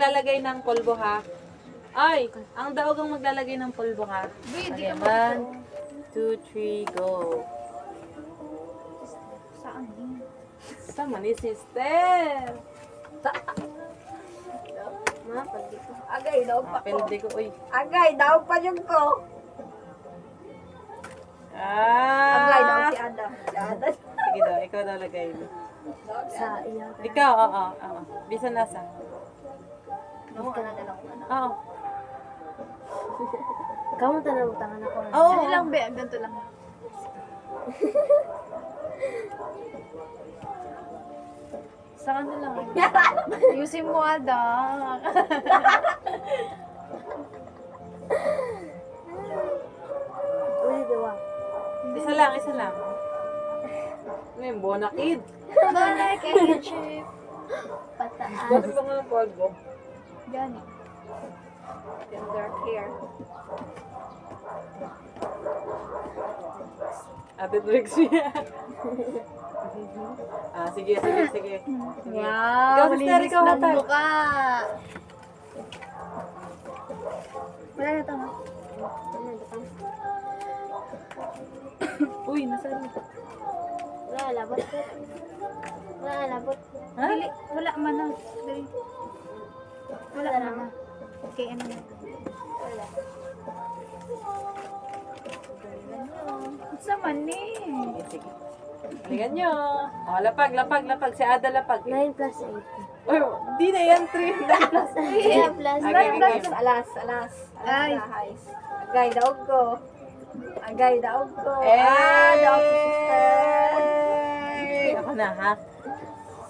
maglalagay ng pulbo ha. Ay, ang daog ang maglalagay ng pulbo ha. Okay, 1, 2, 3, go. Saan din? Sama ni sister. Ma, pag dito. Agay, daw pa ko. Pwede ko, uy. Agay, daw pa yung ko. Agay, daw si Ada. Si Ada. Sige daw, ikaw daw lagay mo. Sa iya. Ikaw, oo. Bisan nasa. Namu, ana na lang. Oo. Ikaw mo tanong tangan ako. Oo. Ano lang, be? Ganito lang. Sa ano lang. Ayusin mo, Ada. Uy, diwa. Isa lang, isa lang. Ano yung bonakid? Balik, chip. Pataan. Bakit ba nga ng polvo? Gani. Yung dark hair. Ate Drexia. Sige, sige, sige. Wow, Ikaw, sister, linis ikaw, ng Hatay. mukha. Wala na tama. Uy, nasaan? Wala, labot. Wala, labot. Ha? Dili, wala man na. Dali. Wala man na. Okay, ano na. Wala. Sa man eh. Sige, sige. Halika nyo. O, lapag, lapag, lapag. Si Ada lapag. 9 plus 8. Uy, di na yan, 3. 9 plus. 9 plus Okay, okay. Alas, alas. Ay. Alas. Agay, daog ko. Agay, daog ko. Eh! Daog ko, sister. Ako na, ha?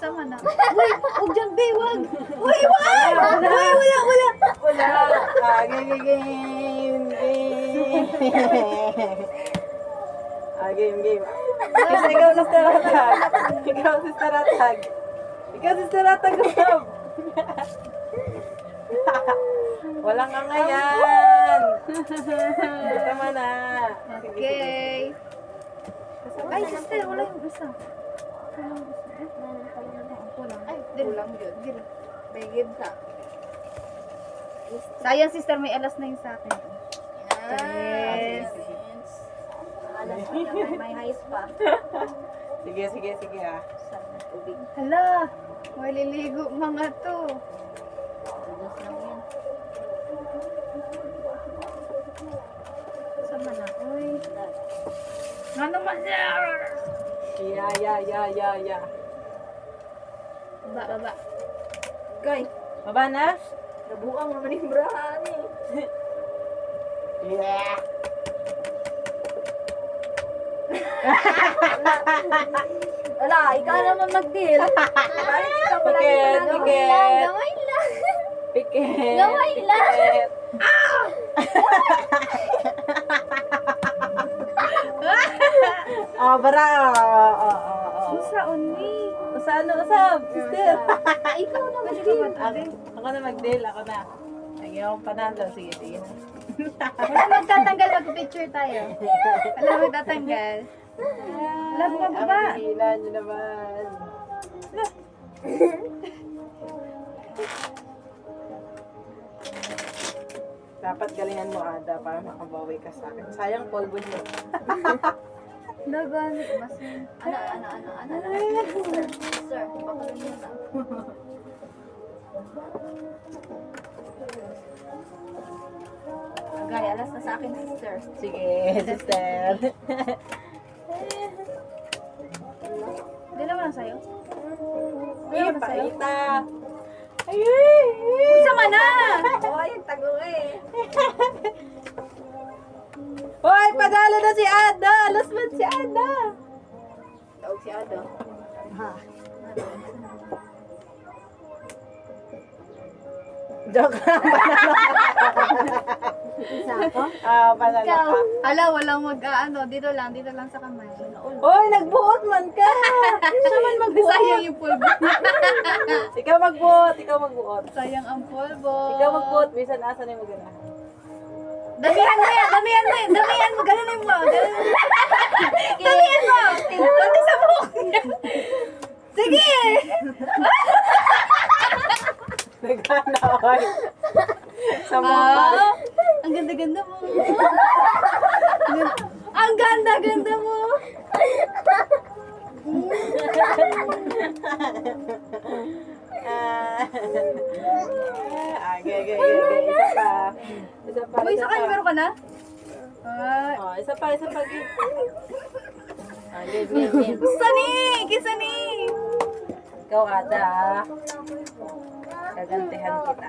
Sa man na. Uy, huwag dyan, be, wag. Uy, wag! Uy, wala, wala. Wala. Game, game, game. Game, game. Kasi ikaw, sister Ratag. Ikaw, sister Ratag. Ikaw, sister Ratag. Walang angayan. Tama na. Okay. Ay, sister, wala yung isa. Wala yung isa. Kulang. Ay, kulang yun. Dili. May give ka. Sayang, sister, may alas na yung sa akin. Yes. Alas na may highs pa. Sige, sige, sige ah. Sa tubig. Hala, maliligo mga to. Alas lang yan. Sama na, uy. Nga naman niya! Ya. Baba, baba. Gay, Baba na? nabuang naman yung brahan eh. Yeah. Wala, ikaw naman mag-deal. Bakit ikaw pala Piket, piket. Gamay lang. Piket. Gamay lang. Piket. Bara. Saon ni? Usab, sister. Ikaw na Pwede ka mag-deal. ba tabi? Ako na mag-deal, ako na. Ayaw akong panalo. Sige, sige. Wala magtatanggal, mag-picture tayo. Wala magtatanggal. Wala mo baba. Hila nyo naman. Dapat galingan mo, Ada, para makabawi ka sa akin. Sayang polvo niyo. Lagan, masin. Ano. Sir, papalan mo na. Agay, alas na sa akin, sister. Sige, sister. Dalawa lang sa'yo? Ay, paita. Ay. Sama na! Oh, yung tago eh. Hoy, padalo na si Ada. Alas man si Ada. Tawag si Ado. Joke lang. Isa ako? Panalo ka. Ala, walang dito lang sa kamay. Hoy, nagbuot man ka. Siya man magbuot. Sayang yung pulbo. Ikaw magbuot, ikaw magbuot. Sayang ang pulbo. Ikaw magbuot, bisan asa na yung magana. Damihan mo yan, damihan mo, ganunin mo. Damihan mo. Pati sa buhok niya. Sige. Nagana, oy. Sa mukha. Ah, ang ganda-ganda mo. Ang ganda-ganda mo. Okay. Isa pa. Uy, sa kanya meron ka na? Ay. Oh, isa pa. Game. Sani! Kisani! Ikaw, Ada. Gagantihan kita.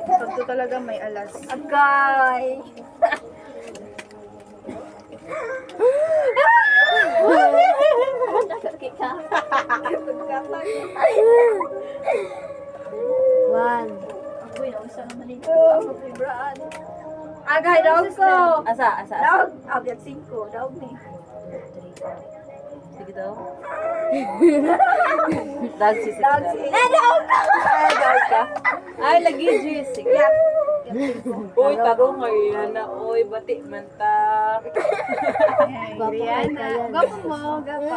Pagto talaga may alas. Agay. One. Uy, nausa naman ito. Ako Brad. Agay, daog ko. Asa. Daog. Abyat 5. Daog ni. Sige daw. Dag si Daog si. Daog ka. Daog ka. Ay, lagi, Jis. Sige. Uy, tarong ngayon na. Uy, bati man ta. Gwapo Rihanna. ka yan. Gwapo mo. Gwapo.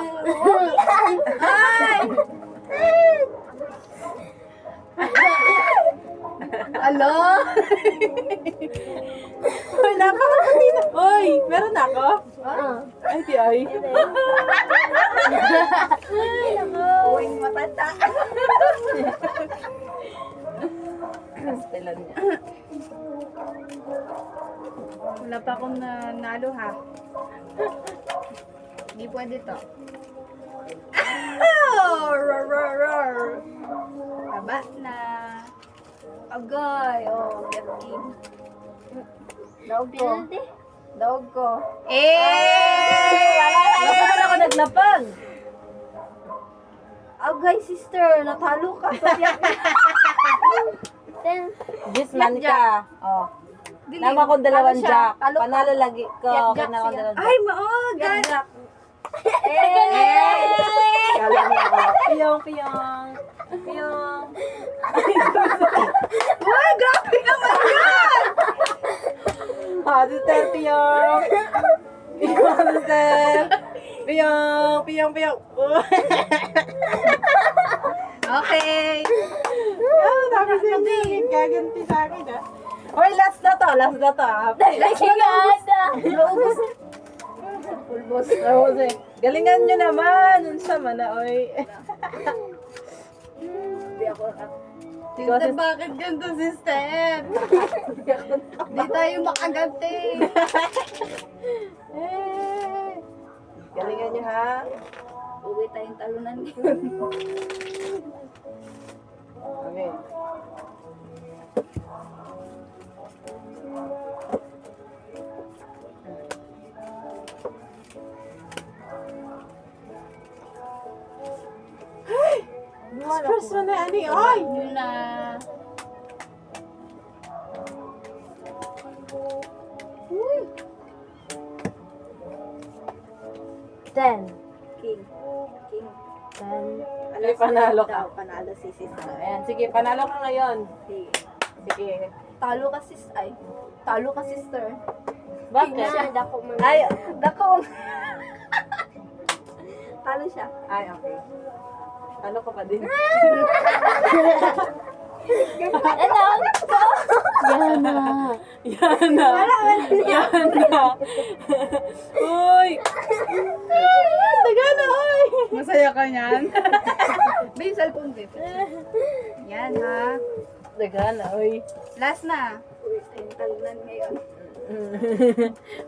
Alo? Uy, napakapati na. Uy, meron na ako? Ay, di ay. Uwing matanda. Kastelan niya. Wala pa akong nanalo ha. Hindi pwede to. Taba na. Agay. Oh, get king. Daog ko. Daog ko. Napakala ako naglapag. Agay, sister. Natalo ka. Ten. Jis man ka. Oh. Nama kong dalawang jack. Panalo lagi ko. Jack Kaya akong siya. dalawang Ay, jack. maaga. Jack. Kala niya ako. Piyong. Uy, grabe naman yan! Sister, piyong. Sister. Piyong. Okay. Dami siya gaganti sa akin ah. Hoy, last na to ah. Naubos. Pulbos. Galingan nyo naman. Unsa man na, oy. Hindi ako. Sister, bakit ganito, sister? Di tayo makaganti. Galingan nyo ha. Uwi tayong talunan ngayon. Okay. Express mo na, ani, oy! Yun na. Ten. King. Ten. Ay, panalo ka. Daw, panalo si sister. Ayan, sige, panalo ka ngayon. Sige. Sige. Talo ka sis. Ay. Talo ka sister. Bakit? Dako man. Ay, Dako. Talo siya. ay, okay. Ano ka pa din? Yana. Uy! Tagana, uy! Masaya ka niyan? May cellphone dito. Yan ha. Tagana, uy. Last na. Uwi tayong talunan ngayon.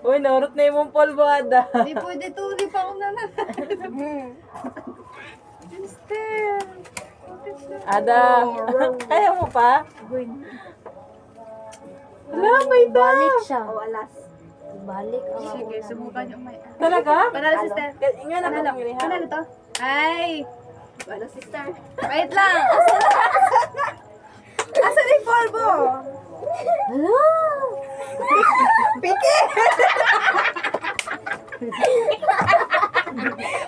Uy, naurot na yung polvo, Ada. Di pwede to. Di pa ako nananalo. Sister. Ada, kaya mo pa? Wala, may Balik siya. O alas. Balik ang Sige, subukan yung may... Talaga? Panalo, sister. Ingat ako Panalo. ng ilihan. Panalo to. Ay! Wala sister. Wait lang! Asan yung polvo? Hello!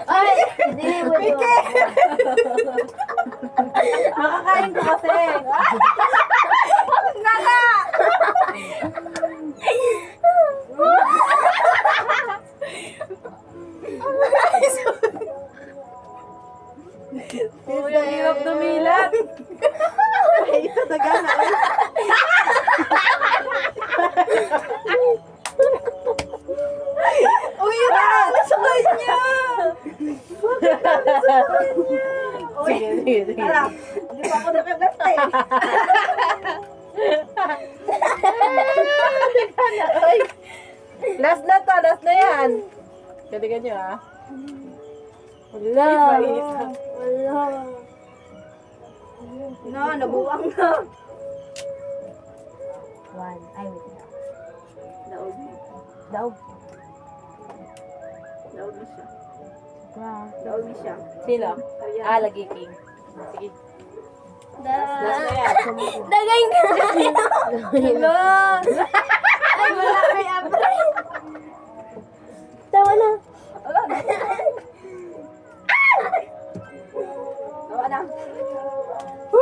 Ay! Hindi mo ito. Makakain ko kasi. Uy, ang hirap dumilat. Last na to, last na yan. Galingan nyo ah. Wala. Ay, Wala. Na, nabuwang na. One. Ay, wait lang. Daog na. Daog. Daog na siya. Wow. Daog na siya. Sino? Ayan. Ah, lagi king. Sige. Last na yan. Dagay ka. Hello! Ay, wala kay Abra. Tawa na. Wala na. Tawa na.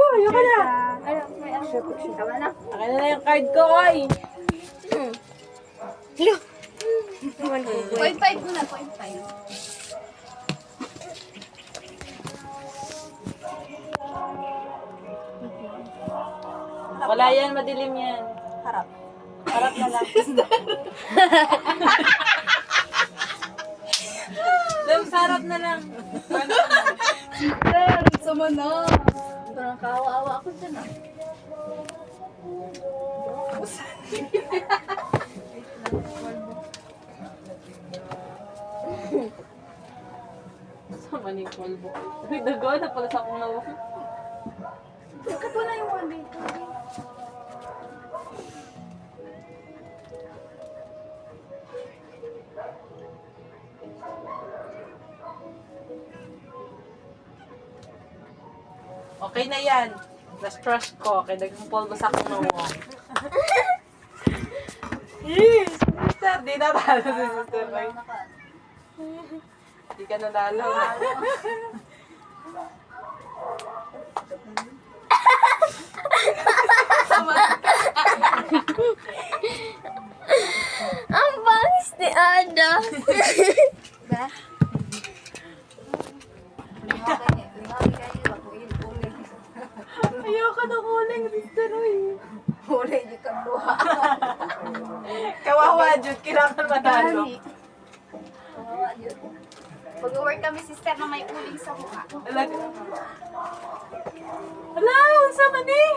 Ayoko na. Ano, may ano. Tawa na. Akin na yung card ko, oy. 0.5 muna, 0.5. Wala yan, madilim yan. Harap. Harap na lang. Dem, sa harap na lang. Sister, sama na. Parang kawa-awa ako dyan ah. Sama ni Polvo. Uy, dago na pala sa akong nawak. Bakit wala yung one dito? Okay na yan. Na-stress ko. Kaya dagang polvo sa akong nawak. Yes! Sister, di na talo si Sister Roy. Di ka natalo. Ang bangis ni Ada. Ba? Lingawi kayo. Ako yun, uling. Ayoko na kuling, Sister Roy. Uling yung kabuha. Kawawa, Jude. Kailangan matalo. Kawawa yun. Mag-work kami, sister, na may uling sa mukha. Hala, unsa man eh.